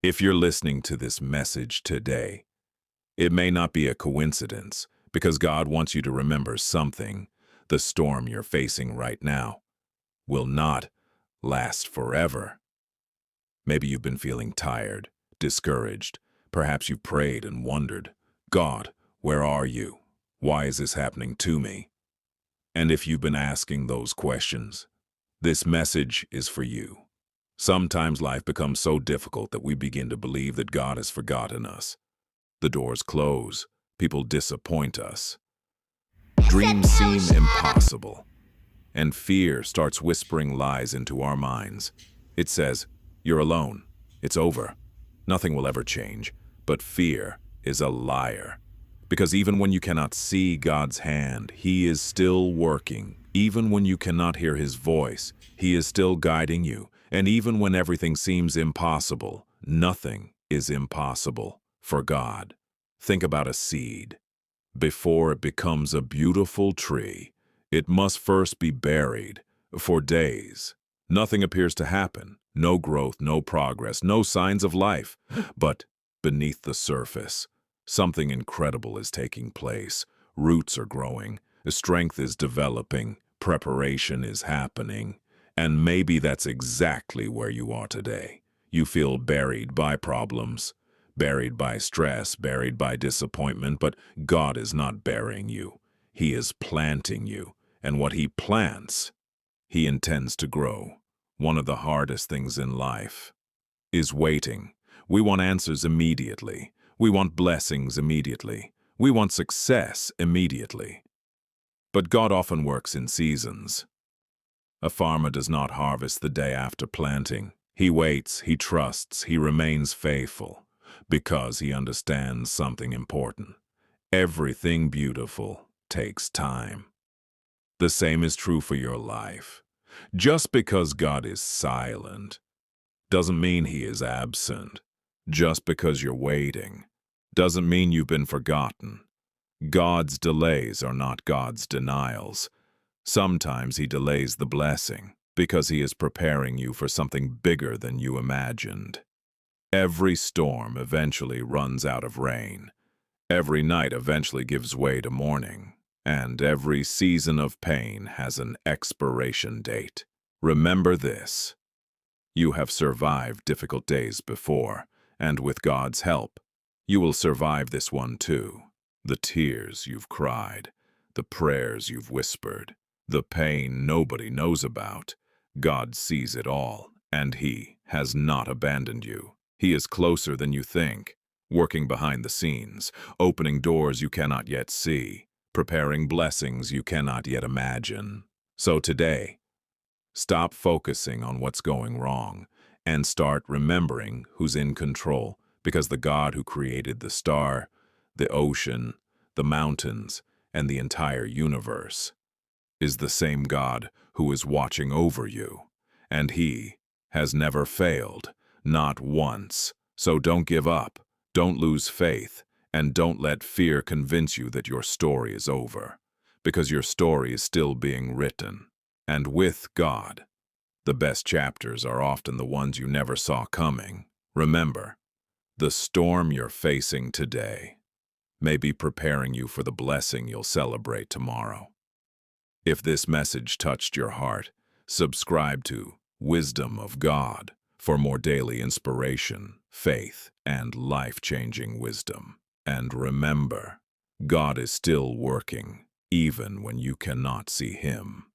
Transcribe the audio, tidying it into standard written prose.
If you're listening to this message today, it may not be a coincidence because God wants you to remember something. The storm you're facing right now will not last forever. Maybe you've been feeling tired, discouraged. Perhaps you've prayed and wondered, God, where are you? Why is this happening to me? And if you've been asking those questions, this message is for you. Sometimes life becomes so difficult that we begin to believe that God has forgotten us. The doors close, people disappoint us, dreams seem impossible, and fear starts whispering lies into our minds. It says, you're alone, it's over, nothing will ever change. But fear is a liar. Because even when you cannot see God's hand, He is still working. Even when you cannot hear His voice, He is still guiding you. And even when everything seems impossible, nothing is impossible for God. Think about a seed. Before it becomes a beautiful tree, it must first be buried for days. Nothing appears to happen. No growth, no progress, no signs of life. But beneath the surface, something incredible is taking place. Roots are growing, strength is developing, preparation is happening. And maybe that's exactly where you are today. You feel buried by problems, buried by stress, buried by disappointment, but God is not burying you. He is planting you, and what He plants, He intends to grow. One of the hardest things in life is waiting. We want answers immediately. We want blessings immediately. We want success immediately. But God often works in seasons. A farmer does not harvest the day after planting. He waits, he trusts, he remains faithful, because he understands something important. Everything beautiful takes time. The same is true for your life. Just because God is silent doesn't mean He is absent. Just because you're waiting doesn't mean you've been forgotten. God's delays are not God's denials. Sometimes He delays the blessing because He is preparing you for something bigger than you imagined. Every storm eventually runs out of rain. Every night eventually gives way to morning. And every season of pain has an expiration date. Remember this. You have survived difficult days before, and with God's help, you will survive this one too. The tears you've cried, the prayers you've whispered, the pain nobody knows about. God sees it all, and He has not abandoned you. He is closer than you think, working behind the scenes, opening doors you cannot yet see, preparing blessings you cannot yet imagine. So today, stop focusing on what's going wrong and start remembering who's in control, because the God who created the star, the ocean, the mountains, and the entire universe is the same God who is watching over you, and He has never failed, not once. So don't give up, don't lose faith, and don't let fear convince you that your story is over, because your story is still being written. And with God, the best chapters are often the ones you never saw coming. Remember, the storm you're facing today may be preparing you for the blessing you'll celebrate tomorrow. If this message touched your heart, subscribe to Wisdom of God for more daily inspiration, faith, and life-changing wisdom. And remember, God is still working, even when you cannot see Him.